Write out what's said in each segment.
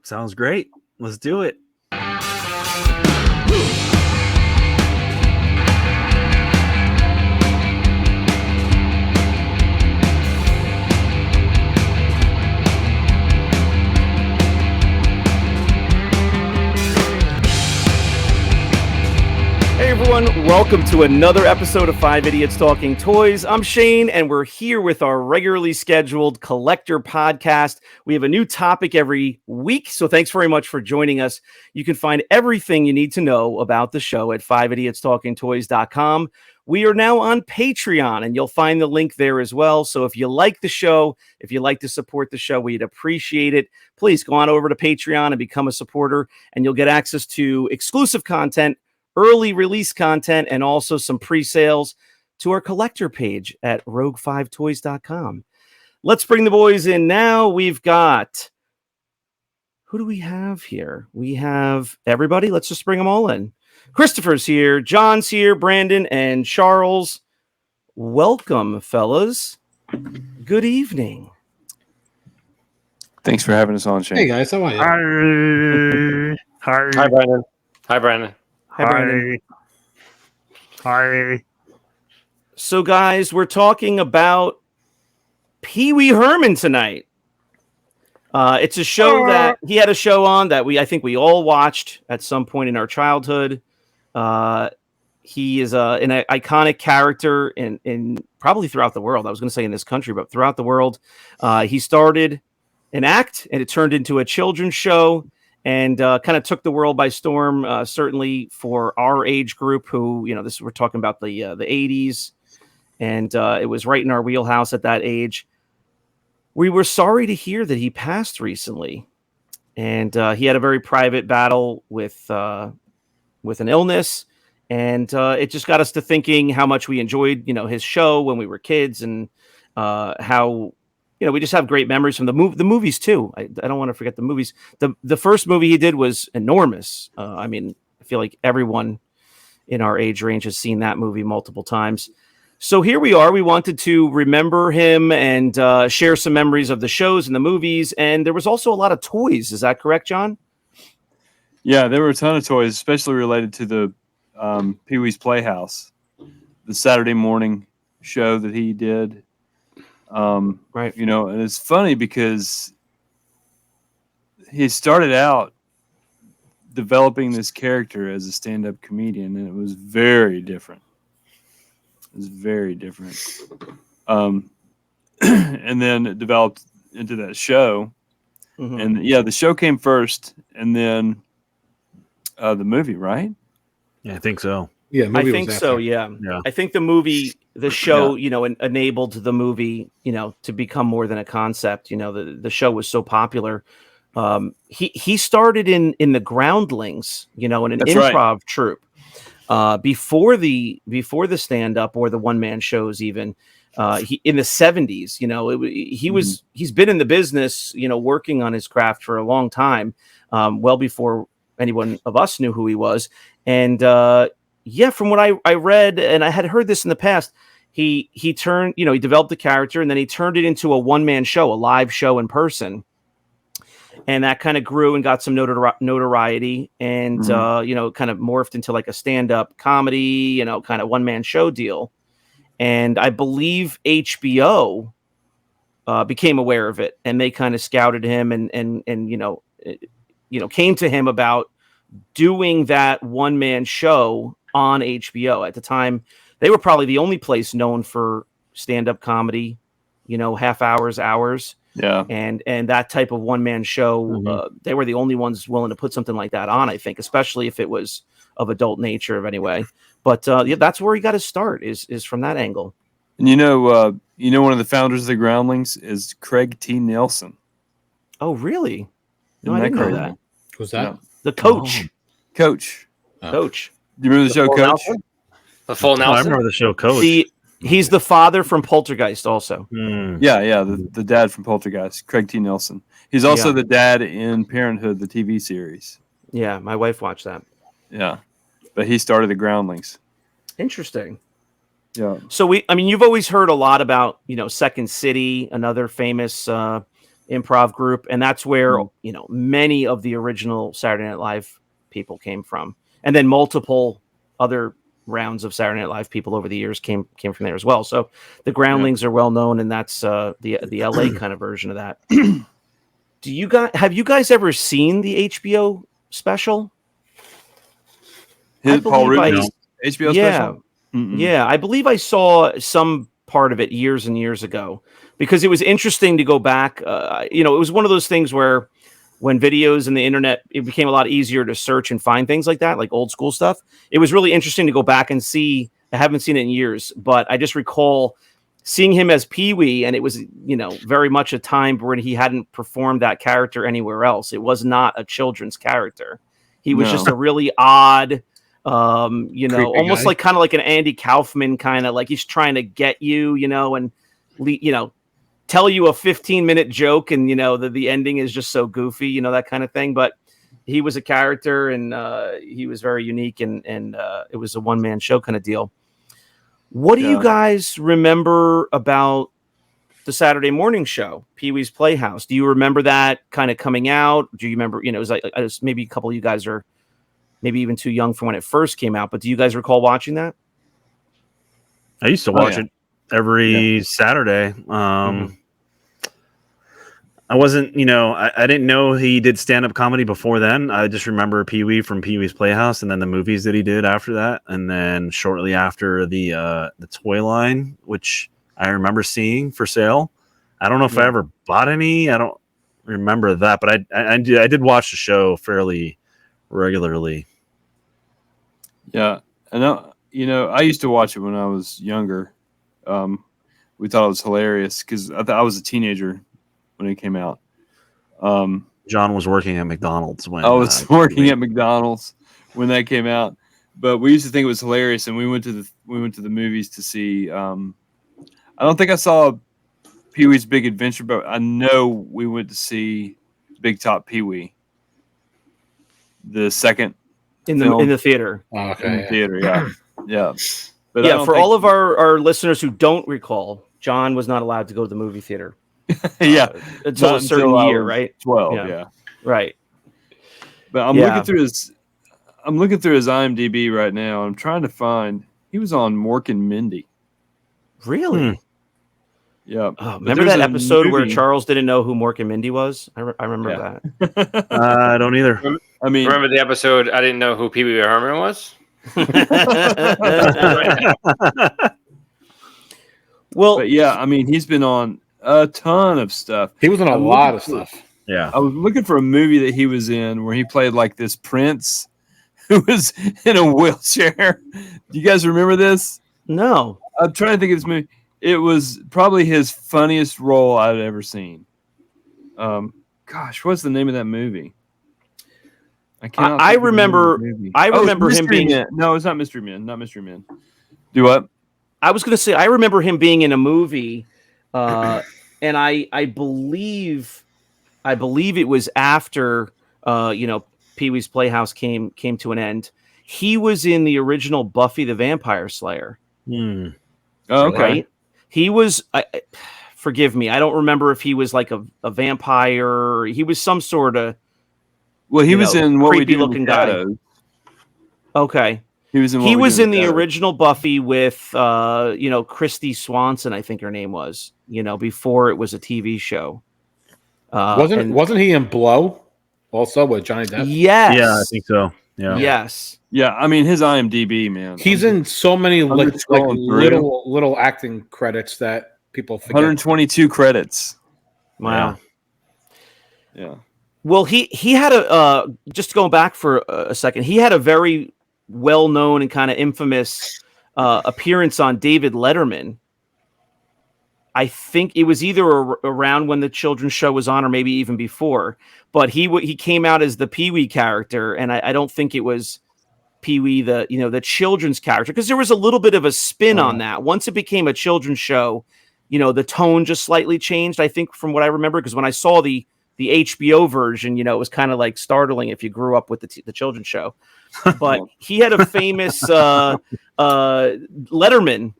Sounds great. Let's do it. Hey everyone, welcome to another episode of 5 Idiots Talking Toys. I'm Shane, and we're here with our regularly scheduled collector podcast. We have a new topic every week, so thanks very much for joining us. You can find everything you need to know about the show at 5idiotstalkingtoys.com. We are now on Patreon, and you'll find the link there as well. So if you like the show, if you like to support the show, we'd appreciate it. Please go on over to Patreon and become a supporter, and you'll get access to exclusive content, early release content, and also some pre-sales to our collector page at rogue5toys.com. Let's bring the boys in now. We've got, who do we have here? We have everybody. Let's just bring them all in. Christopher's here, John's here, Brandon, and Charles. Welcome, fellas. Good evening. Thanks for having us on, Shane. Hey guys, how are you? Hi. Hi, Brandon. Hi, Brandon. Hi, Brandon. Hi. So, guys, we're talking about Pee-Wee Herman tonight. It's a show that he had a show on that I think we all watched at some point in our childhood. He is an iconic character in probably throughout the world. I was going to say in this country, but throughout the world. He started an act, and it turned into a children's show, and kind of took the world by storm, certainly for our age group who, we're talking about the 80s, and it was right in our wheelhouse at that age. We were sorry to hear that he passed recently, and he had a very private battle with an illness, and it just got us to thinking how much we enjoyed, his show when we were kids, and how we just have great memories from the movies too. I don't want to forget the movies. The first movie he did was enormous. I feel like everyone in our age range has seen that movie multiple times. So here we are. We wanted to remember him and share some memories of the shows and the movies. And there was also a lot of toys. Is that correct, John? Yeah, there were a ton of toys, especially related to the Pee-wee's Playhouse, the Saturday morning show that he did. Right. And it's funny because he started out developing this character as a stand-up comedian, and it was very different. And then it developed into that show. Mm-hmm. And yeah, the show came first, and then the movie, right? Yeah, I think so. Yeah, I think so. Yeah. I think the show, enabled the movie, to become more than a concept. The show was so popular. He started in the Groundlings, in an That's improv troupe before the stand up or the one man shows. Even he in the 70s, he's been in the business, working on his craft for a long time, well before anyone of us knew who he was, and. From what I read, and I had heard this in the past, he turned, he developed the character, and then he turned it into a one-man show, a live show in person. And that kind of grew and got some notoriety, and, kind of morphed into like a stand-up comedy, kind of one-man show deal. And I believe HBO became aware of it, and they kind of scouted him and came to him about doing that one-man show on HBO. At the time, they were probably the only place known for stand-up comedy, half hours. Yeah. And that type of one-man show, mm-hmm. They were the only ones willing to put something like that on, I think, especially if it was of adult nature anyway. But that's where he got his start, is from that angle. And one of the founders of the Groundlings is Craig T. Nelson. Oh, really? No, I didn't know that. Who's that? Yeah. The coach. Coach. Oh. Coach. Do you remember the show Coach? Nelson? The full Nelson? I remember the show Coach. He's the father from Poltergeist also. Yeah, the dad from Poltergeist, Craig T. Nelson. He's also the dad in Parenthood, the TV series. Yeah, my wife watched that. Yeah, but he started the Groundlings. Interesting. Yeah. So you've always heard a lot about, Second City, another famous improv group, and that's where many of the original Saturday Night Live people came from, and then multiple other rounds of Saturday Night Live people over the years came from there as well. So the Groundlings are well known, and that's the LA kind of version of that. Have you guys ever seen the HBO special? Paul Rubens HBO special? Yeah, I believe I saw some part of it years and years ago because it was interesting to go back. It was one of those things where when videos and the internet, it became a lot easier to search and find things like that, like old school stuff. It was really interesting to go back and see. I haven't seen it in years, but I just recall seeing him as Pee-wee, and it was, very much a time when he hadn't performed that character anywhere else. It was not a children's character. He was just a really odd, almost guy. kind of like an Andy Kaufman kind of like he's trying to get you, and tell you a 15-minute joke, and the ending is just so goofy, that kind of thing. But he was a character, and he was very unique, and it was a one-man show kind of deal. What do you guys remember about the Saturday morning show, Pee-wee's Playhouse? Do you remember that kind of coming out? Do you remember, it was like maybe a couple of you guys are maybe even too young for when it first came out, but do you guys recall watching that? I used to watch it every Saturday. I wasn't, I didn't know he did stand-up comedy before then. I just remember Pee-wee from Pee-wee's Playhouse, and then the movies that he did after that, and then shortly after the toy line, which I remember seeing for sale. I don't know if I ever bought any. I don't remember that, but I did watch the show fairly regularly. Yeah, and I used to watch it when I was younger. We thought it was hilarious because I was a teenager when it came out. John was working at McDonald's when I was working at McDonald's when that came out, but we used to think it was hilarious, and we went to the movies to see. I don't think I saw Pee-wee's Big Adventure, but I know we went to see Big Top Pee-wee, the second in the theater. Oh, okay, in the theater, yeah. But for all of our listeners who don't recall, John was not allowed to go to the movie theater. Until a certain year, right? 12, yeah. Right. But I'm looking through his IMDb right now. I'm trying to find. He was on Mork and Mindy. Really? Yeah. Oh, remember that episode where Charles didn't know who Mork and Mindy was? I remember that. I don't either. I mean, remember the episode? I didn't know who Pee-wee Herman was. Well, but yeah, I mean, he's been on a ton of stuff. He was on a lot of stuff. Yeah. I was looking for a movie that he was in where he played like this prince who was in a wheelchair. Do you guys remember this? No. I'm trying to think of this movie. It was probably his funniest role I've ever seen. Gosh, what's the name of that movie? I remember him being. Men. No, it's not Mystery Men. Not Mystery Men. Do what? I was going to say I remember him being in a movie, and I believe it was after Pee-wee's Playhouse came to an end. He was in the original Buffy the Vampire Slayer. Oh, okay. Right? He was. Forgive me. I don't remember if he was like a vampire. He was some sort of. Well, he was in What We Do looking in the Shadows. Guy. Okay. He was in. He was in the original Buffy with, Christy Swanson. I think her name was. Before it was a TV show. Wasn't he in Blow? Also with Johnny Depp. Yes. Yeah, I think so. Yeah. Yes. Yeah, I mean his IMDb, man. He's in so many like little acting credits that people forget. 122 credits. Wow. Yeah. Well, he had just going back for a second, he had a very well-known and kind of infamous appearance on David Letterman. I think it was either around when the children's show was on or maybe even before, but he came out as the Pee-wee character, and I don't think it was Pee-wee, the children's character, because there was a little bit of a spin on that. Once it became a children's show, the tone just slightly changed, I think, from what I remember, because when I saw the HBO version, it was kind of like startling if you grew up with the children's show. But he had a famous Letterman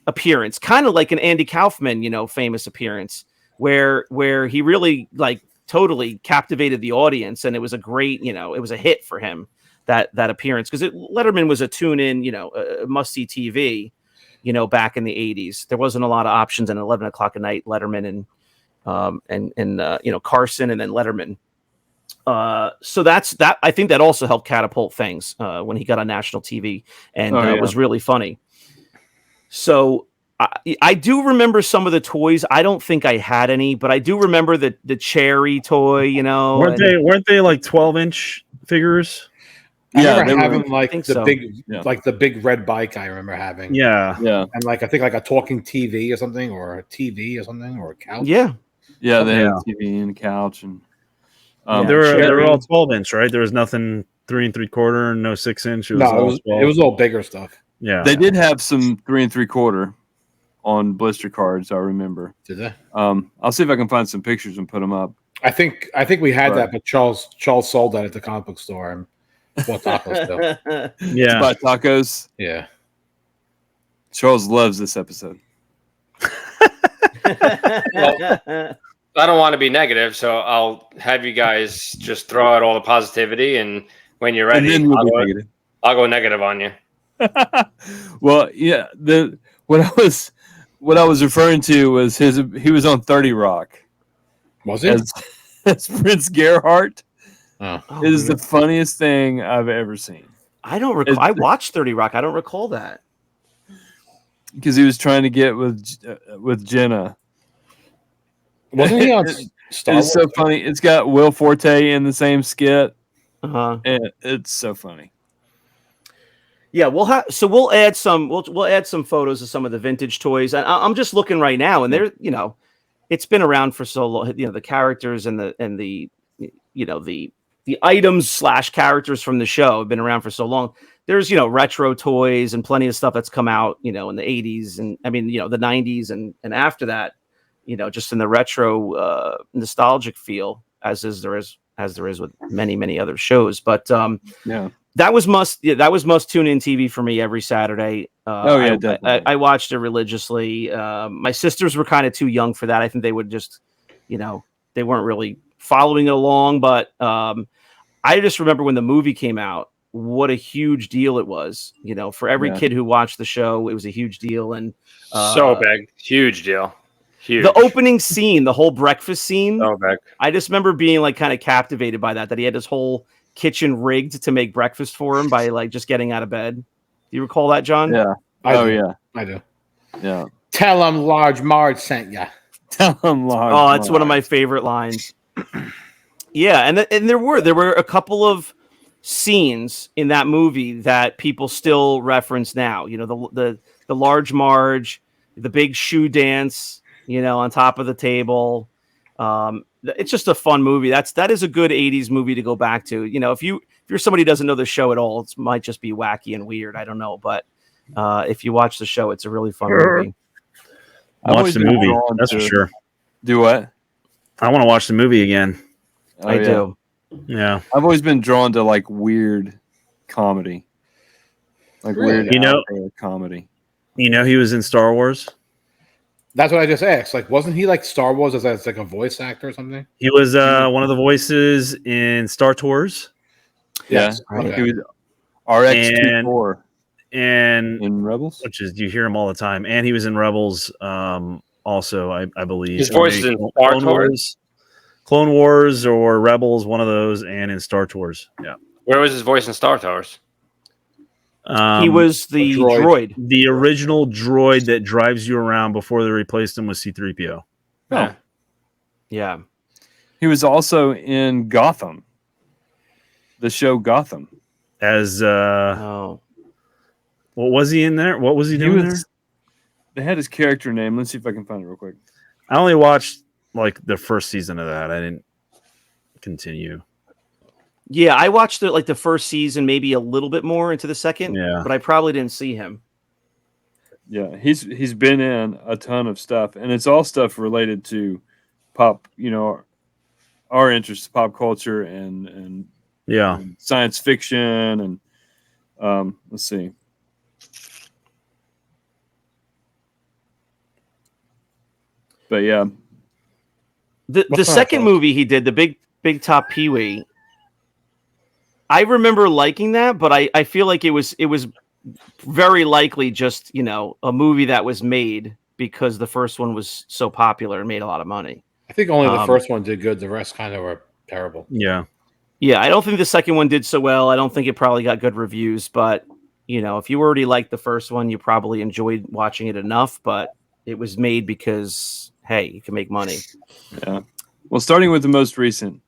appearance, kind of like an Andy Kaufman, famous appearance, where he really like totally captivated the audience, and it was a great, it was a hit for him, that appearance, because Letterman was a tune-in, must-see TV, back in the 80s. There wasn't a lot of options in 11 o'clock at night, Letterman and Carson, and then Letterman. So that's that. I think that also helped catapult things when he got on national TV, and was really funny. So I do remember some of the toys. I don't think I had any, but I do remember the cherry toy. Weren't they like 12-inch figures? I remember having the the big red bike. I remember having Yeah. and I think like a talking TV or something, or a TV or something, or a couch. Yeah, they had a TV and a couch, and they were all 12-inch, right? There was nothing 3 3/4 and no 6-inch. It was all bigger stuff. Yeah, they did have some 3 3/4 on blister cards. I remember. Did they? I'll see if I can find some pictures and put them up. I think we had that, but Charles sold that at the comic book store and bought tacos too. Yeah, Buy tacos. Yeah. Charles loves this episode. I don't want to be negative, so I'll have you guys just throw out all the positivity, and when you're ready, I'll go negative on you. Well, yeah. What I was referring to was he was on 30 Rock. Was he? As Prince Gerhardt. Oh. It is the funniest thing I've ever seen. I don't recall. I watched 30 Rock. I don't recall that. Because he was trying to get with Jenna. Wasn't he on Star Wars? It's so funny. It's got Will Forte in the same skit. Uh-huh. And it's so funny. Yeah, we'll add some photos of some of the vintage toys. I'm just looking right now, and they're, it's been around for so long. The characters and the items / characters from the show have been around for so long. There's, retro toys and plenty of stuff that's come out, in the 80s and the 90s and after that, just in the retro nostalgic feel, as there is with many, many other shows. But that was must tune in TV for me every Saturday. Definitely. I watched it religiously. My sisters were kind of too young for that. I think they would just, they weren't really following it along. But I just remember when the movie came out, what a huge deal it was. For every kid who watched the show, it was a huge deal. And so big, huge deal. Huge. The opening scene, the whole breakfast scene. So big. I just remember being like kind of captivated by that he had his whole kitchen rigged to make breakfast for him by like just getting out of bed. Do you recall that, John? Yeah. I do. Yeah. Tell him Large Marge sent you. Tell him Large. Oh, it's one of my favorite lines. Yeah, and there were a couple of scenes in that movie that people still reference now. The Large Marge, the big shoe dance, on top of the table. It's just a fun movie. That is a good 80s movie to go back to. If you're somebody who doesn't know the show at all, it might just be wacky and weird. I don't know, but if you watch the show, it's a really fun movie. Watch the movie, that's for sure. Do what? I want to watch the movie again. I do. Yeah, I've always been drawn to like weird comedy, like weird comedy. He was in Star Wars. That's what I just asked. Like, wasn't he like Star Wars as like a voice actor or something? He was one of the voices in Star Tours. Yes. Yeah, Okay. he was RX-24 and in Rebels, which is you hear him all the time. And he was in Rebels, also, I believe. His voice is in Star Tours, Clone Wars, or Rebels, one of those, and in Star Tours. Yeah. Where was his voice in Star Tours? He was the droid. The original droid that drives you around before they replaced him with C-3PO. Oh. Yeah. He was also in Gotham, the show Gotham. As Oh. what was he in there? What was he doing there? They had his character name. Let's see if I can find it real quick. I only watched like the first season of that. I didn't continue. Yeah, I watched the first season, maybe a little bit more into the second. Yeah. But I probably didn't see him. Yeah, he's been in a ton of stuff, and it's all stuff related to pop, our interest, pop culture and Yeah. science fiction, and let's see. But yeah, The second movie he did, the Big Top Pee-wee, I remember liking that, but I feel like it was very likely just, a movie that was made because the first one was so popular and made a lot of money. I think only the first one did good. The rest kind of were terrible. Yeah. Yeah, I don't think the second one did so well. I don't think it probably got good reviews, but if you already liked the first one, you probably enjoyed watching it enough, but it was made because, hey, you can make money. Yeah. Well, starting with the most recent,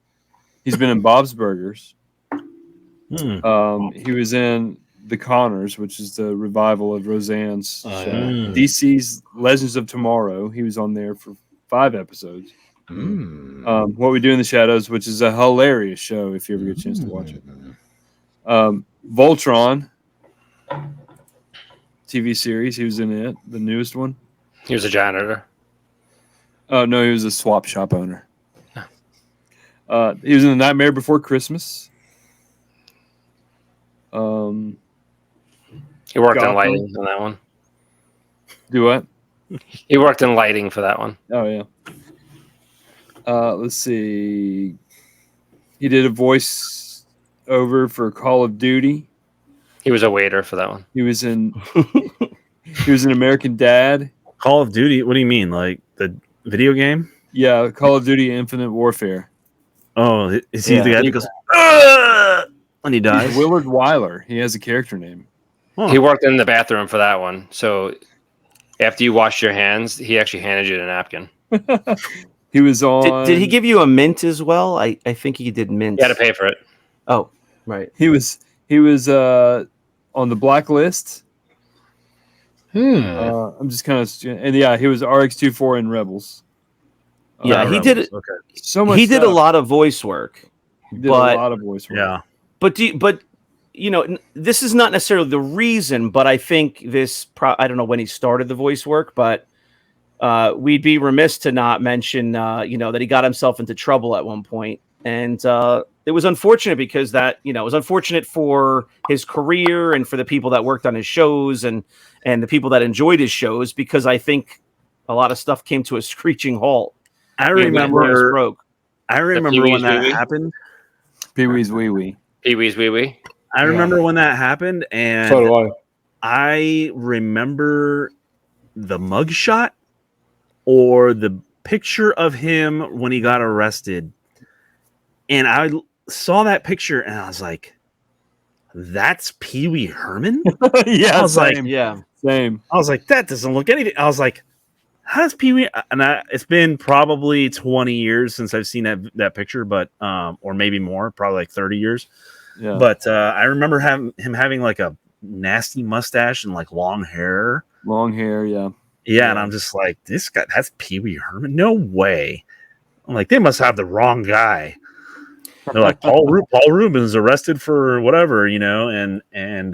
he's been in Bob's Burgers. He was in The Connors, which is the revival of Roseanne's show. DC's Legends of Tomorrow. He was on there for 5 episodes. What We Do in the Shadows, which is a hilarious show if you ever get a chance to watch it. Voltron TV series. He was in it, the newest one. He was a janitor. Oh, no, he was a swap shop owner. He was in The Nightmare Before Christmas. He worked in lighting on that one. Do what? He worked in lighting for that one. Oh, yeah. Let's see. He did a voice over for Call of Duty. He was a waiter for that one. He was in American Dad. Call of Duty? What do you mean? Like the video game? Yeah, Call of Duty Infinite Warfare. Oh, is he the guy that goes when he dies? Willard Wyler. He has a character name. Huh. He worked in the bathroom for that one. So after you washed your hands, he actually handed you a napkin. He was on. Did he give you a mint as well? I think he did mint. You had to pay for it. Oh, right. He was on the Blacklist. I'm just kind of he was RX-24 in Rebels. Yeah, he did it. Okay. So much. He did a lot of voice work. He did a lot of voice work. Yeah. But this is not necessarily the reason, but I think this. I don't know when he started the voice work, but we'd be remiss to not mention, that he got himself into trouble at one point, and it was unfortunate because that, it was unfortunate for his career and for the people that worked on his shows and the people that enjoyed his shows, because I think a lot of stuff came to a screeching halt. I remember when that Wee-wee? happened. Pee-wee's Wee Wee. Pee-wee's Wee Wee. I remember when that happened, and So do I remember the mugshot or the picture of him when he got arrested. And I saw that picture and I was like, that's Pee-wee Herman? Yeah, I was like, same. I was like, that doesn't look anything. I was like, how's Pee-wee? And it's been probably 20 years since I've seen that picture, but or maybe more, probably like 30 years. Yeah. But I remember him having like a nasty mustache and like long hair. Long hair, yeah. Yeah, and I'm just like, this guy, that's Pee-wee Herman? No way. I'm like, they must have the wrong guy. They're like, Paul Rubens arrested for whatever, and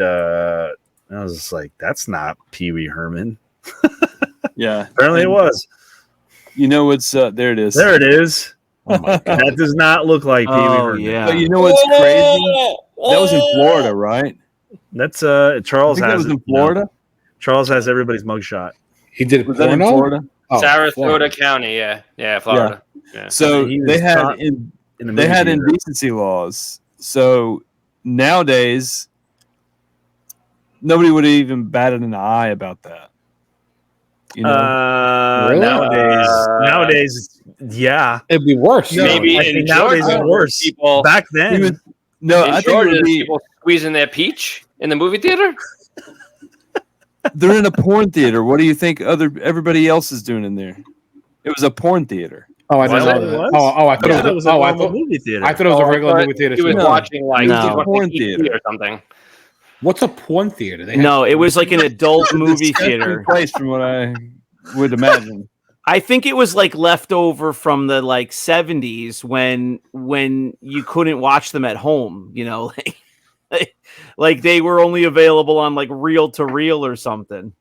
I was just like, that's not Pee-wee Herman. Yeah. Apparently it was. You know what's there it is. There it is. Oh my God. That does not look like Pee-wee Herman. Yeah. But you know what's crazy? That was in Florida, right? That's Charles I think has that was in Florida. Charles has everybody's mugshot. He did Was that in porno? Florida? Oh, Sarasota Florida. County, yeah, Florida. Yeah. So He was they had caught in the they movie had theater. indecency laws. So nowadays, nobody would have even batted an eye about that. Really? Nowadays, yeah. It'd be worse. No, Maybe I in think nowadays Georgia, it's worse. people Back then, no, in I think it Georgia, would be, people squeezing their peach in the movie theater. they're in a porn theater. What do you think everybody else is doing in there? It was a porn theater. Oh, I didn't Was know it? that. Was? I thought it it was was. a I normal thought movie theater. it was a regular movie theater. He was too. watching like No. he was watching Porn ET theater. or something. What's a porn theater? They No, it was like an adult movie Disgusting theater. place from what I would imagine. I think it was like left over from the like 70s when you couldn't watch them at home, like they were only available on like reel to reel or something.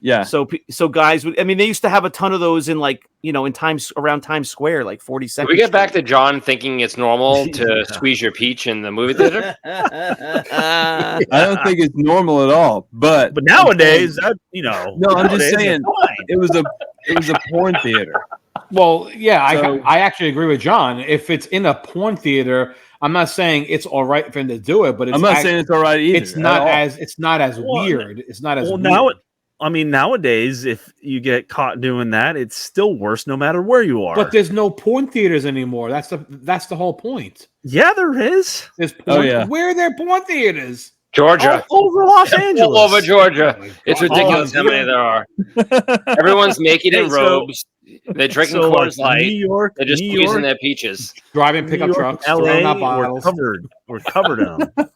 Yeah. So guys would, they used to have a ton of those in like, in around Times Square, like 42nd. Can we get back to John thinking it's normal to squeeze your peach in the movie theater? I don't think it's normal at all. But Nowadays, that No, I'm just nowadays, saying it's fine. it was a porn theater. Well, yeah, So- I actually agree with John. If it's in a porn theater, I'm not saying it's all right for him to do it, but I'm not saying it's all right either. it's not as Well, weird. It's not as Well, weird. nowadays, if you get caught doing that, it's still worse no matter where you are. But there's no porn theaters anymore. That's the whole point. Yeah, there is. There's porn. Oh, yeah. Where are there porn theaters? Georgia. All over Los Angeles. All over Georgia. Oh my It's God. ridiculous how many there are. Everyone's naked in Hey, so- robes. They're drinking So, Coors like, Light. New York, They're just New squeezing York, their peaches. Driving New pickup York, trucks, LA, throwing out we're bottles. covered in them.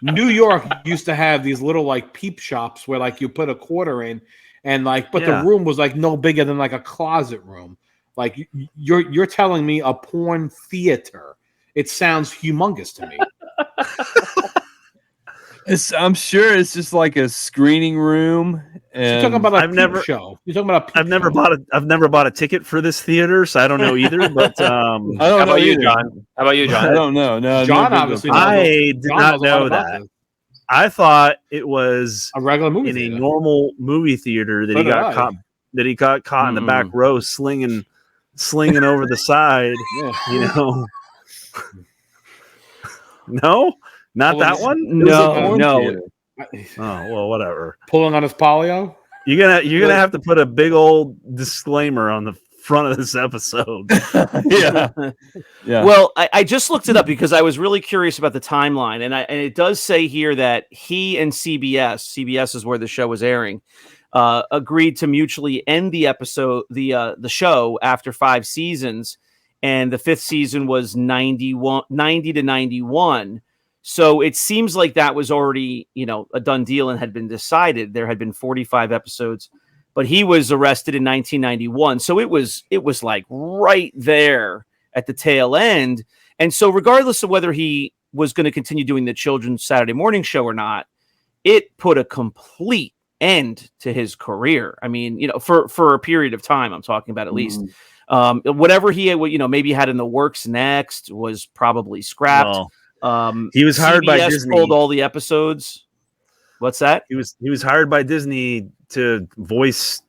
New York used to have these little like peep shops where like you put a quarter in, and like, but Yeah. the room was like no bigger than like a closet room. Like you're telling me a porn theater? It sounds humongous to me. I'm sure it's just like a screening room. You're And talking about a I've peep never- show. You're talking about a peep I've never show. bought a ticket for this theater, so I don't know either. But I How don't know about you, either. John? How about you, I John? don't know. No, I've John never been to a obviously concert. knows. I did John not knows a lot know about that. this. I thought it was A regular movie in a theater. normal movie theater that So he did got I. caught. That he got caught in the back Mm-mm. row, slinging over the side. Yeah. You know. No, not Well, that one. It was a porn No. theater. Oh well, whatever. Pulling on his polio. You're gonna have to put a big old disclaimer on the front of this episode. Yeah. Yeah. Well, I just looked it up because I was really curious about the timeline, and it does say here that he and CBS is where the show was airing, agreed to mutually end the the show after 5 seasons, and the 5th season was 90 to 91. So it seems like that was already, a done deal and had been decided. There had been 45 episodes, but he was arrested in 1991. So it was like right there at the tail end. And so regardless of whether he was going to continue doing the children's Saturday morning show or not, it put a complete end to his career. I mean, for a period of time, I'm talking about at least. Whatever he had, maybe had in the works next was probably scrapped. Well, he was hired by CBS Disney. pulled all the episodes. What's that? He was hired by Disney to voice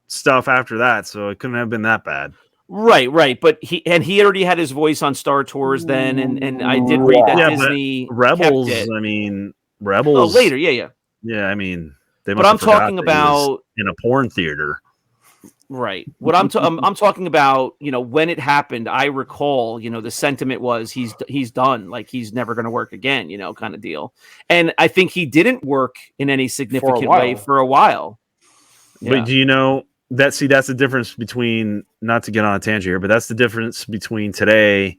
stuff after that, so it couldn't have been that bad. Right. But he already had his voice on Star Tours then, and I did read that Yeah, but Disney Rebels. kept it. I mean, Rebels. Oh, later, yeah. Yeah, I mean, they. But must I'm have forgot talking that he was about in a porn theater. right. What I'm talking about, when it happened, I recall, the sentiment was he's done, like he's never going to work again, kind of deal. And I think he didn't work in any significant way for a while. Yeah. But do you know that? See, that's the difference between, not to get on a tangent here, but that's the difference between today,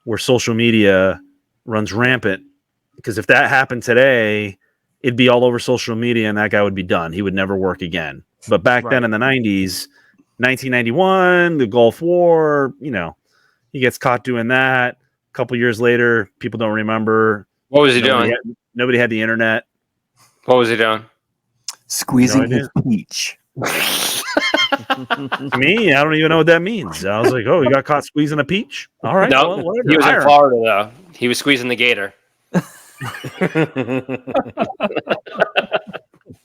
where social media runs rampant. Because if that happened today, it'd be all over social media, and that guy would be done. He would never work again. But back then in the 90s, 1991, the Gulf War, he gets caught doing that. A couple years later, people don't remember. What was he doing? Nobody had the internet. What was he doing? Squeezing No his peach. Me, I don't even know what that means. I was like, oh, you got caught squeezing a peach? All right. No, well, whatever. he was Hire in him. Florida though. He was squeezing the gator.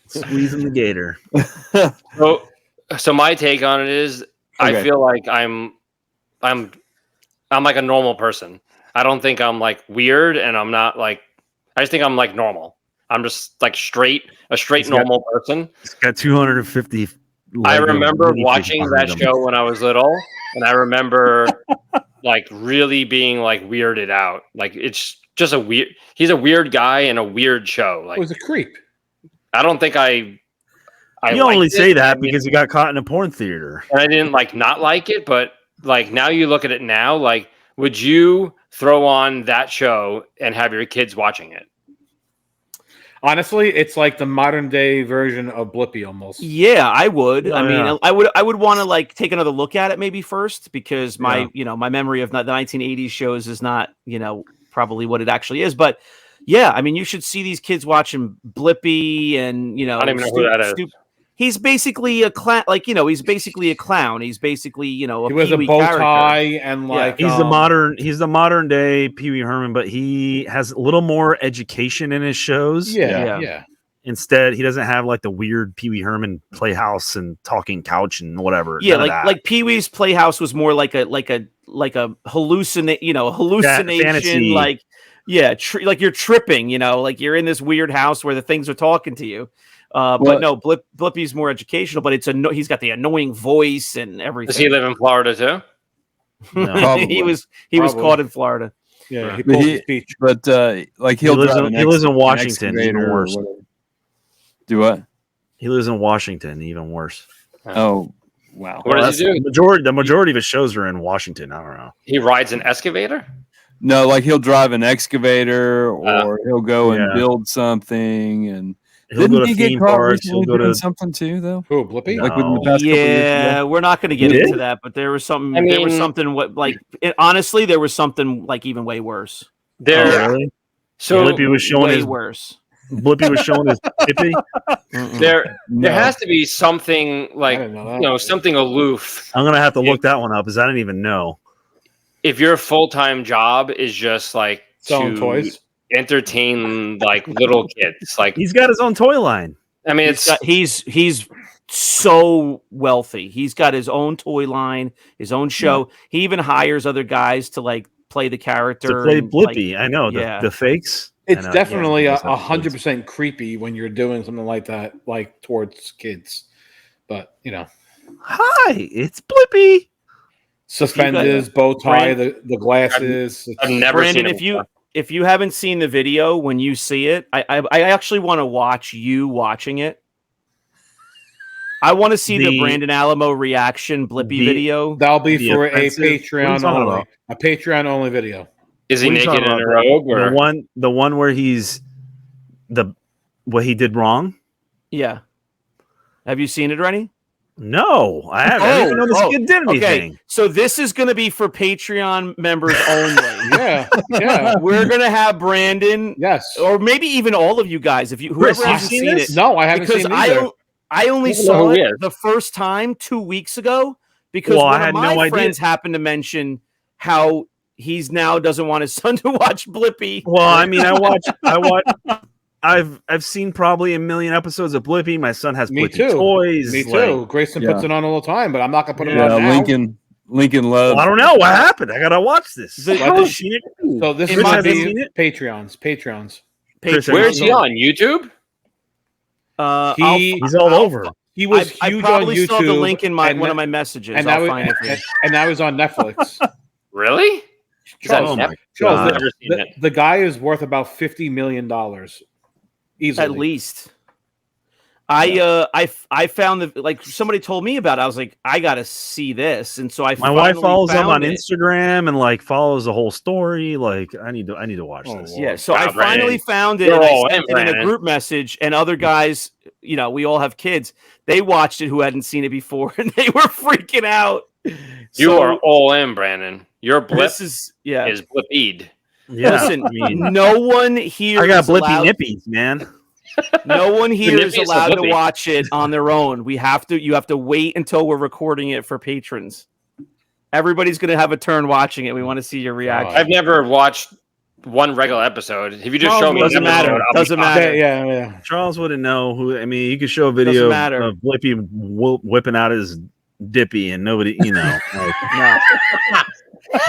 Squeezing the gator. So my take on it is, Okay. I feel like I'm like a normal person. I don't think I'm like weird, and I'm not like. I just think I'm like normal. I'm just like a straight normal person. It's got 250. I Lego remember minifigs watching behind that him. show when I was little, and I remember like really being like weirded out. Like it's just he's a weird guy in a weird show. It Like was a creep. I don't think I You liked only say it. that I mean, because you got caught in a porn theater. and I didn't like not like it, but like now you look at it now, like would you throw on that show and have your kids watching it? Honestly, it's like the modern day version of Blippi almost. Yeah, I would. Oh, I mean, yeah. I would want to like take another look at it maybe first, because my my memory of the 1980s shows is not probably what it actually is. But yeah, I mean, you should see these kids watching Blippi, and I don't even know who that is. He's basically a clown. Like he's basically a clown. He's basically a He wears a Pee-wee bow character. tie and like He's the modern day Pee-Wee Herman, but he has a little more education in his shows. Yeah. Instead, he doesn't have like the weird Pee-wee Herman playhouse and talking couch and whatever. Yeah, None of that. like Pee-wee's Playhouse was more like a hallucination, fantasy. like like you're tripping, like you're in this weird house where the things are talking to you. But no, Blippi's more educational, but he's got the annoying voice and everything. Does he live in Florida too? No. he was caught in Florida. Yeah, he pulled his speech. But like he lives in Washington, even worse. Do what? He lives in Washington, even worse. Oh, wow. What does he do? The majority of his shows are in Washington. I don't know. He rides an excavator? No, like he'll drive an excavator, or he'll go and Yeah. build something, and He'll go to he get theme caught parks. recently He'll go doing to something too, though? Who, Blippi? Like within the No. past couple of years Yeah, ago? we're not going to get He into did? that, but there was something. I there was mean- something honestly, there was something like even way worse. There. Oh, really? So Blippi was showing way his worse. Blippi was showing his Pippi. there No. has to be something like, I didn't know that. something aloof. I'm gonna have to look that one up because I didn't even know. If your full-time job is just like Selling to toys. entertain like little kids, like He's got his own toy line. I mean, it's He's so wealthy. He's got his own toy line, his own show. He even hires other guys to like play the character. To play and, Blippi. like, I know yeah. the fakes. It's I know, definitely yeah, a he does have kids. 100% creepy when you're doing something like that, like towards kids. But Hi, it's Blippi. suspenders, bow tie, the glasses. I've never Brandon, seen it. if you haven't seen the video, when you see it, I actually want to watch you watching it. I want to see the Brandon Alamo reaction Blippi video. That'll be The for offensive- a what are you Patreon talking only. about? A Patreon only video. Is he What are you naked talking in a about, robe? Or? The one where he's what he did wrong. Yeah. Have you seen it already? No, I haven't. I didn't even know this kid did anything. Okay, so this is going to be for Patreon members only. Yeah. We're going to have Brandon, Yes. or maybe even all of you guys, if you Chris, whoever you've hasn't seen seen this? it. No, I haven't Because seen it either. I only People know saw who he it is. the first time 2 weeks ago because Well, I one of had my no idea. friends happened to mention how he's now doesn't want his son to watch Blippi. Well, I mean, I've seen probably a million episodes of Blippi. My son has Me Blippi too. toys. Me too. like- Grayson Yeah. puts it on all the time, but I'm not gonna put it Yeah, on now. Lincoln loves. Well, I don't know what happened. I gotta watch this. The- How has she- So this In is my gonna opinion- be Patreons. Chris, Patreon. Where is he on YouTube? He He's all over. he was I huge on probably YouTube. saw the link in and one of that- my messages. and I'll now find it for you. and now he's on Netflix. Really? Is that Charles, Oh my Charles, God. I've never seen it. the guy is worth about $50 million easily. At least. I found the like somebody told me about it. I was like, I gotta see this, and so I My wife finally follows him found on it. Instagram and like follows the whole story. Like, I need to watch Oh, this. Lord. Yeah, so Wow, I finally Brandon. found it, You're and I all sent in, it in a Brandon. group message, and other guys, we all have kids. They watched it who hadn't seen it before, and they were freaking out. You are all in, Brandon. Your blip This is is blippied. Yeah, Listen, I mean, no one here. I got is Blippi allowed- nippies, man. No one here is nippies are allowed to Blippi. watch it on their own. You have to wait until we're recording it for patrons. Everybody's going to have a turn watching it. We want to see your reaction. I've never watched one regular episode. If you just Oh, show me doesn't an episode, matter. I'll be Doesn't fine. matter. Yeah. Charles wouldn't know who. I mean, you could show a video matter. of Blippi whipping out his dippy, and nobody, like, No.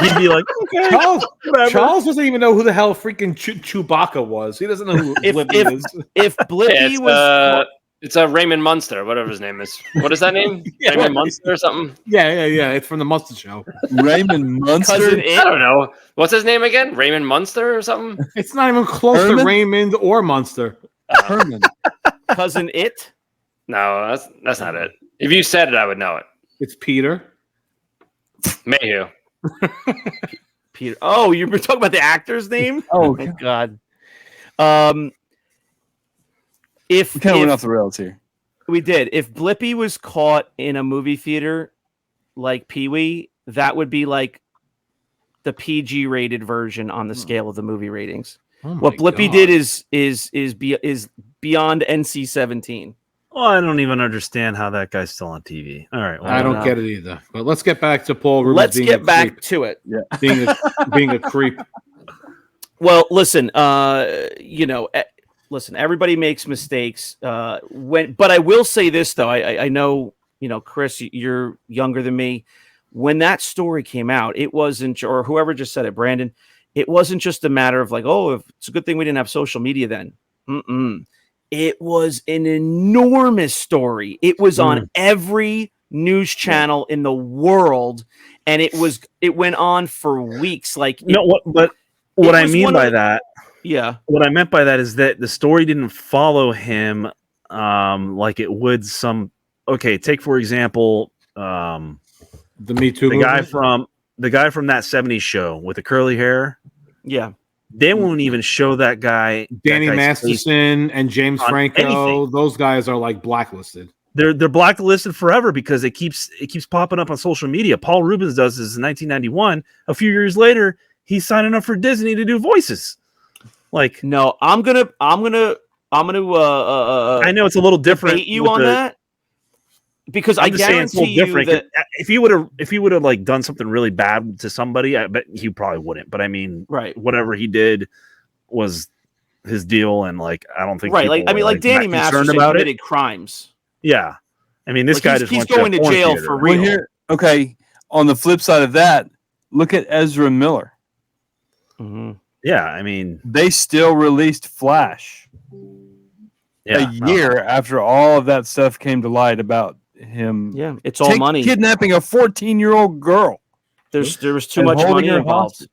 he'd be like, okay, whatever. Charles doesn't even know who the hell freaking Chewbacca was. He doesn't know who Blippi is. If Blippi Yeah, was it's a Raymond Munster, whatever his name is. What is that name? Yeah. Raymond Munster or something? Yeah. It's from the Mustard Show. Raymond Munster. cousin I it, don't know. What's his name again? Raymond Munster or something? It's not even close Herman? to Raymond or Munster. Herman. cousin it. No, that's not it. If you said it, I would know it. It's Peter. Mayhew. Peter. Oh, you were talking about the actor's name? Oh, Oh God. If we kind of went off the rails here. we did, if Blippi was caught in a movie theater like Pee-wee, that would be like the PG rated version on the scale of the movie ratings. Oh my What Blippi God. did is beyond NC-17. Well, I don't even understand how that guy's still on TV. All right, well, I don't know. get it either. But let's get back to Paul Rubens Let's being get a back creep. to it. Being a creep. Well, listen, listen, everybody makes mistakes. But I will say this though. I know, Chris, you're younger than me. When that story came out, it wasn't, or whoever just said it, Brandon, it wasn't just a matter of like, oh, if it's a good thing we didn't have social media then. It was an enormous story. It was on every news channel in the world, and it went on for weeks. Like, what I mean by that, what I meant by that is that the story didn't follow him like it would some. Okay, take for example, the Me Too, the guy from that '70s show with the curly hair. Yeah. They won't even show that guy, Danny Masterson and James Franco. Anything. Those guys are like blacklisted. They're blacklisted forever because it keeps popping up on social media. Paul Rubens does this in 1991. A few years later, he's signing up for Disney to do voices. Like, no, I'm gonna. I know it's a little different. You on that? Because I guarantee you that if he would have like done something really bad to somebody, I bet he probably wouldn't. But I mean, right, whatever he did was his deal, and like I don't think like Danny Masterson committed crimes. Yeah, I mean this guy he's going to jail for real. Okay, on the flip side of that, look at Ezra Miller. Mm-hmm. Yeah, I mean they still released Flash a year after all of that stuff came to light about him. Yeah, it's all money. Kidnapping a 14-year-old girl. There was too much money involved.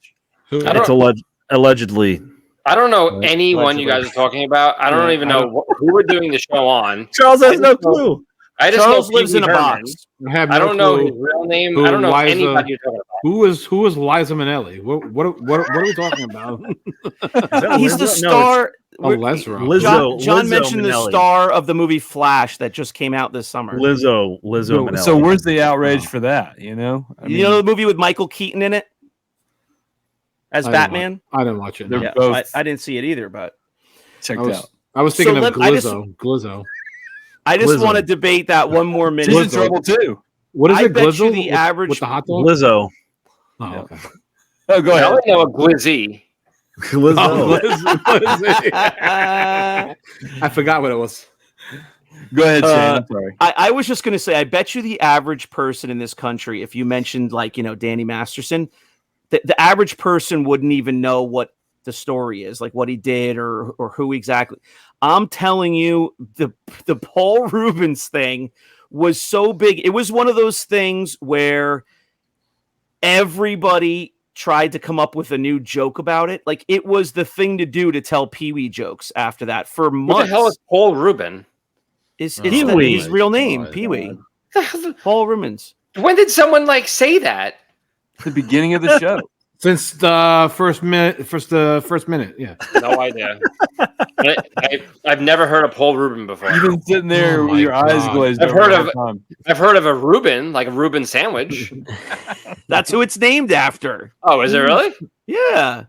It's allegedly. I don't know anyone you guys are talking about. I don't even know who we're doing the show on. Charles has no clue. Charles lives in a box. I don't know his real name. I don't know anybody you're talking about. Who is Liza Minnelli? What are we talking about? He's the star. Lizzo. John mentioned the star of the movie Flash that just came out this summer. Lizzo Minnelli. So where's the outrage for that? You know the movie with Michael Keaton in it as Batman. I didn't watch it. Yeah, I didn't see it either, but checked out. I was thinking of Glizzo. I just want to debate that one more minute. She's in trouble too. What is it? Glizzo? The average with the hot dog. Lizzo. Oh, okay. Oh, go ahead. I only know a Glizzy. I forgot what it was. Go ahead, Shane. I'm sorry. I was just going to say, I bet you the average person in this country, if you mentioned Danny Masterson, the average person wouldn't even know what the story is, like what he did or who exactly. I'm telling you, the Paul Rubens thing was so big. It was one of those things where everybody tried to come up with a new joke about it. Like it was the thing to do to tell Pee-wee jokes after that for months. What the hell is Paul Rubin? It's his real name, Pee-wee. Paul Rubens. When did someone say that? The beginning of the show. Since the first minute, yeah. No idea. I've never heard of Paul Rubin before. You've been sitting there with your eyes glazed. I've heard of a Reuben, like a Reuben sandwich. That's who it's named after. Oh, is it really? Yeah.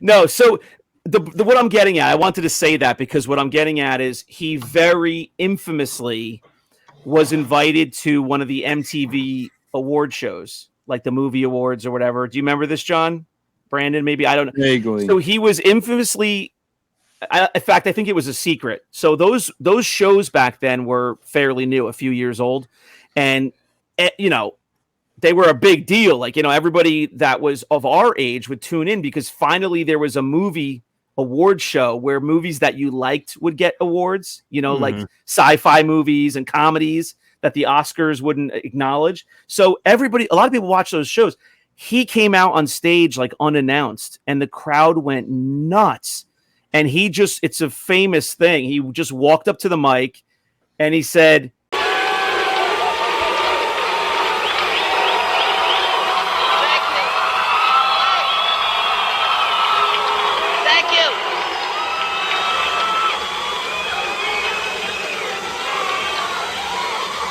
No, so what I'm getting at, I wanted to say that because what I'm getting at is he very infamously was invited to one of the MTV award shows, like the movie awards or whatever. Do you remember this, John? Brandon, maybe? I don't know. Vaguely. So he was infamously, in fact, I think it was a secret. So those shows back then were fairly new, a few years old. And, they were a big deal. Like, everybody that was of our age would tune in because finally there was a movie award show where movies that you liked would get awards, like sci-fi movies and comedies that the Oscars wouldn't acknowledge. So a lot of people watch those shows. He came out on stage unannounced and the crowd went nuts. And it's a famous thing. He just walked up to the mic and he said,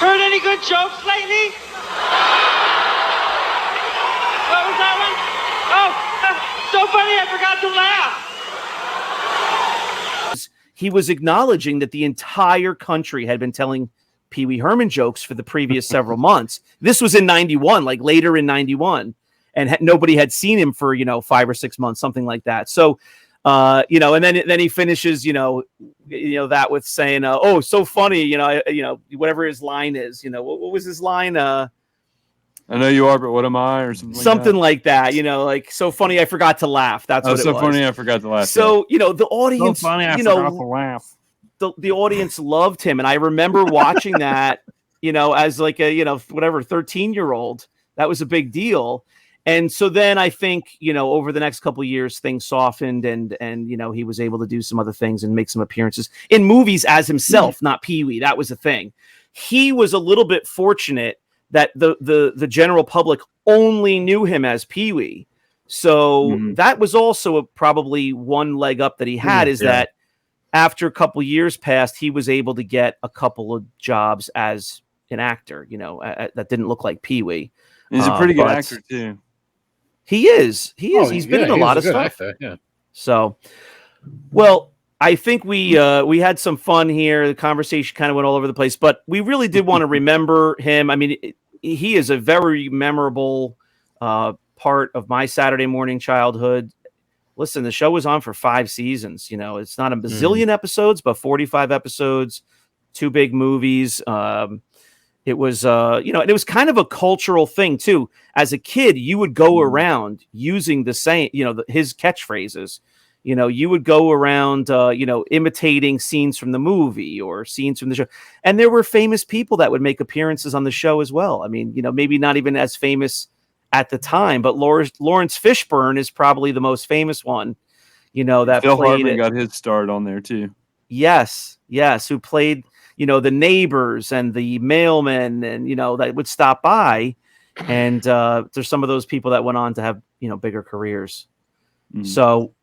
Heard any good jokes lately? What was that one? Oh, so funny I forgot to laugh. He was acknowledging that the entire country had been telling Pee-Wee Herman jokes for the previous several months. This was in 91, later in 91. and nobody had seen him for 5 or 6 months, something like that. So and then he finishes that with saying oh, so funny, whatever his line is, what was his line, I know you are, but what am I, or something like that, like so funny I forgot to laugh. That's what it so was. funny I forgot to laugh. So the audience, So funny I forgot to laugh. The audience loved him, and I remember watching that as like a 13-year-old. That was a big deal. And so then I think, over the next couple of years, things softened, and he was able to do some other things and make some appearances in movies as himself, not Pee-wee. That was the thing. He was a little bit fortunate that the general public only knew him as Pee-wee. So that was also probably one leg up that he had, that after a couple of years passed, he was able to get a couple of jobs as an actor, that didn't look like Pee-wee. He's a pretty good actor too. He is. He's been in a lot of stuff. Actor, yeah. So, well, I think we had some fun here. The conversation kind of went all over the place, but we really did want to remember him. I mean, he is a very memorable part of my Saturday morning childhood. Listen, the show was on for 5 seasons. It's not a bazillion episodes, but 45 episodes, 2 big movies. It was, and it was kind of a cultural thing too. As a kid, you would go around using the same, his catchphrases. You would go around, imitating scenes from the movie or scenes from the show. And there were famous people that would make appearances on the show as well. I mean, maybe not even as famous at the time, but Lawrence Fishburne is probably the most famous one. That Phil played Hartman got his start on there too. Yes, who played the neighbors and the mailmen, and that would stop by, and there's some of those people that went on to have bigger careers. So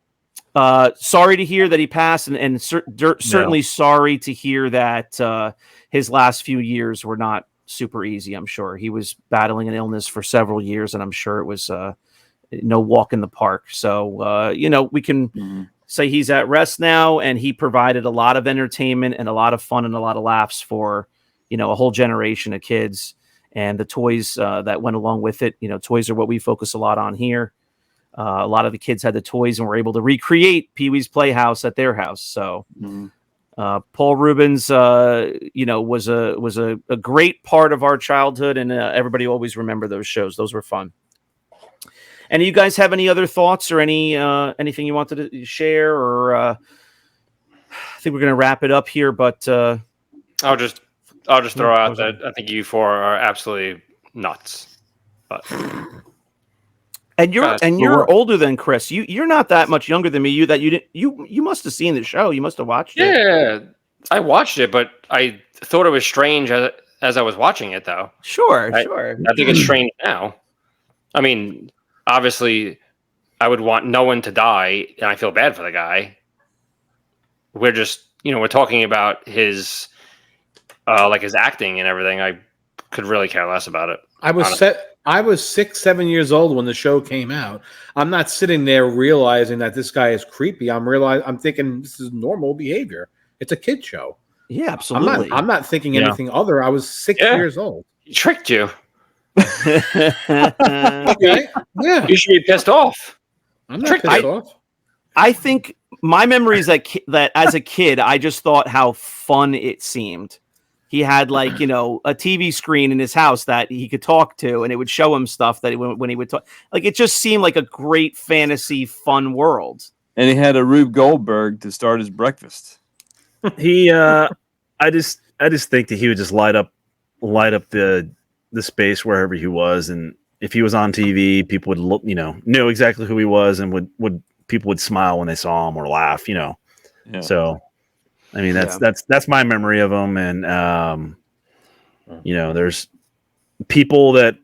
sorry to hear that he passed, and certainly sorry to hear that his last few years were not super easy. I'm sure he was battling an illness for several years, and I'm sure it was no walk in the park. So we can say he's at rest now, and he provided a lot of entertainment and a lot of fun and a lot of laughs for a whole generation of kids, and the toys that went along with it. Toys are what we focus a lot on here. A lot of the kids had the toys and were able to recreate Pee-wee's Playhouse at their house. So Paul Rubens was a great part of our childhood, and everybody always remember those shows. Those were fun. And you guys have any other thoughts or anything you wanted to share? Or I think we're going to wrap it up here. But I'll just throw out that I think you four are absolutely nuts. But you're older than Chris. You're not that much younger than me. You must have seen the show. You must have watched it. Yeah, I watched it, but I thought it was strange as I was watching it, though. Sure. I think it's strange now. I mean, obviously, I would want no one to die, and I feel bad for the guy. We're just, we're talking about his, his acting and everything. I could really care less about it. I was 6, 7 years old when the show came out. I'm not sitting there realizing that this guy is creepy. I'm thinking this is normal behavior. It's a kid show. Yeah, absolutely. I'm not thinking anything other. I was 6 years old. He tricked you. Okay. Yeah. You should be pissed off. I'm not pissed off. I think my memory is that as a kid, I just thought how fun it seemed. He had a TV screen in his house that he could talk to, and it would show him stuff that when he would talk. It just seemed like a great fantasy, fun world. And he had a Rube Goldberg to start his breakfast. I just think that he would just light up the space wherever he was, and if he was on TV, people would know exactly who he was, and would people would smile when they saw him or laugh, Yeah. So, I mean, that's my memory of him, and there's people that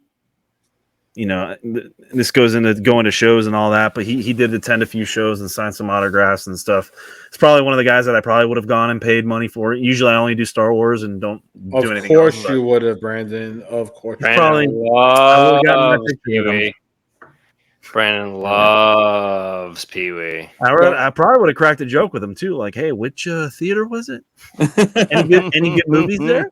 this goes into going to shows and all that, but he did attend a few shows and sign some autographs and stuff. It's probably one of the guys that I probably would have gone and paid money for. Usually I only do Star Wars and don't do anything else. Of course you would have, Brandon. Of course. Brandon loves Pee-wee. Brandon loves Pee-wee. I probably would have cracked a joke with him too, like, "Hey, which theater was it? Any good movies there?"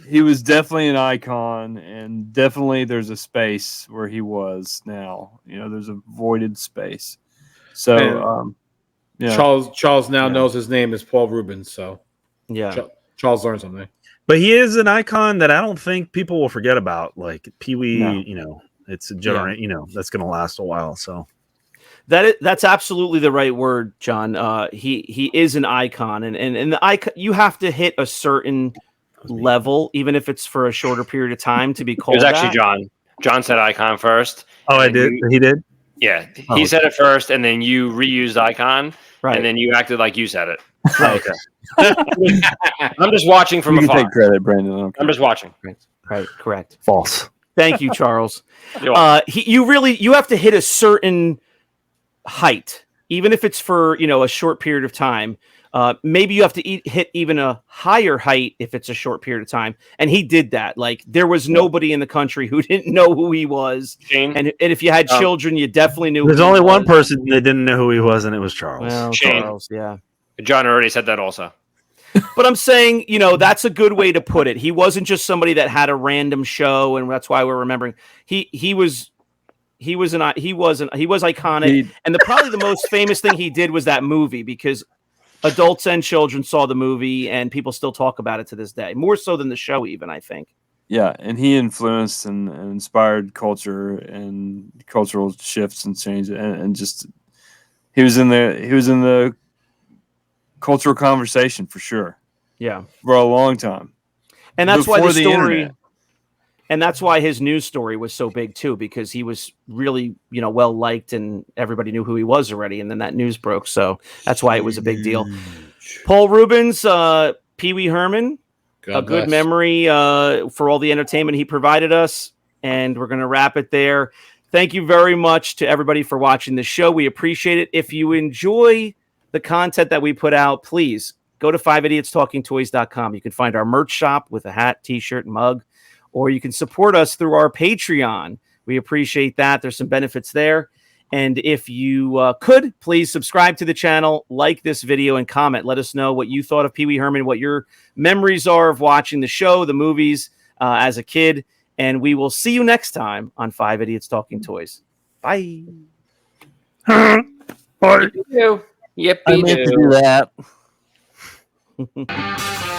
he was definitely an icon, and definitely there's a space where he was now. There's a voided space. So, yeah. Charles now Yeah. knows his name is Paul Rubens, so Yeah. Charles learned something. But he is an icon that I don't think people will forget about. Like Pee-wee, No. It's a generation, that's going to last a while. So that's absolutely the right word, John. He is an icon, and the icon, you have to hit a certain level, even if it's for a shorter period of time, to be It called was actually that. John. John said icon first. Oh, I did. He did. Yeah, Oh, he said it first, and then you reused icon, Right. and then you acted like you said it. Oh, okay. I'm just watching from You can afar. take credit, Brandon. I don't care. I'm just watching. Right. Correct. False. Thank you, Charles. You're welcome. You have to hit a certain height, even if it's for a short period of time. Maybe you have to hit even a higher height if it's a short period of time. And he did that. Like, there was nobody in the country who didn't know who he was. Shane? And if you had children, you definitely knew. There's who only he one was. person that didn't know who he was, and it was Charles. Well, Shane. Charles, yeah. John already said that also. But I'm saying, that's a good way to put it. He wasn't just somebody that had a random show, and that's why we're remembering. He was iconic. And probably the most famous thing he did was that movie, because adults and children saw the movie, and people still talk about it to this day, more so than the show, even, I think. Yeah, and he influenced and inspired culture and cultural shifts and change, and just he was in the cultural conversation for sure. Yeah, for a long time, and that's why Before the the story, internet. and that's why his news story was so big too, because he was really well liked, and everybody knew who he was already, and then that news broke, so that's why it was a big deal. Paul Rubens, Pee-Wee Herman. God a good bless. memory for all the entertainment he provided us. And we're going to wrap it there. Thank you very much to everybody for watching the show. We appreciate it. If you enjoy the content that we put out, please go to 5idiotstalkingtoys.com. You can find our merch shop with a hat, t-shirt, mug, or you can support us through our Patreon. We appreciate that. There's some benefits there. And if you could, please subscribe to the channel, like this video, and comment. Let us know what you thought of Pee-wee Herman, what your memories are of watching the show, the movies as a kid. And we will see you next time on 5 Idiots Talking Toys. Bye. Yippee-doo. I meant to do that. Bye.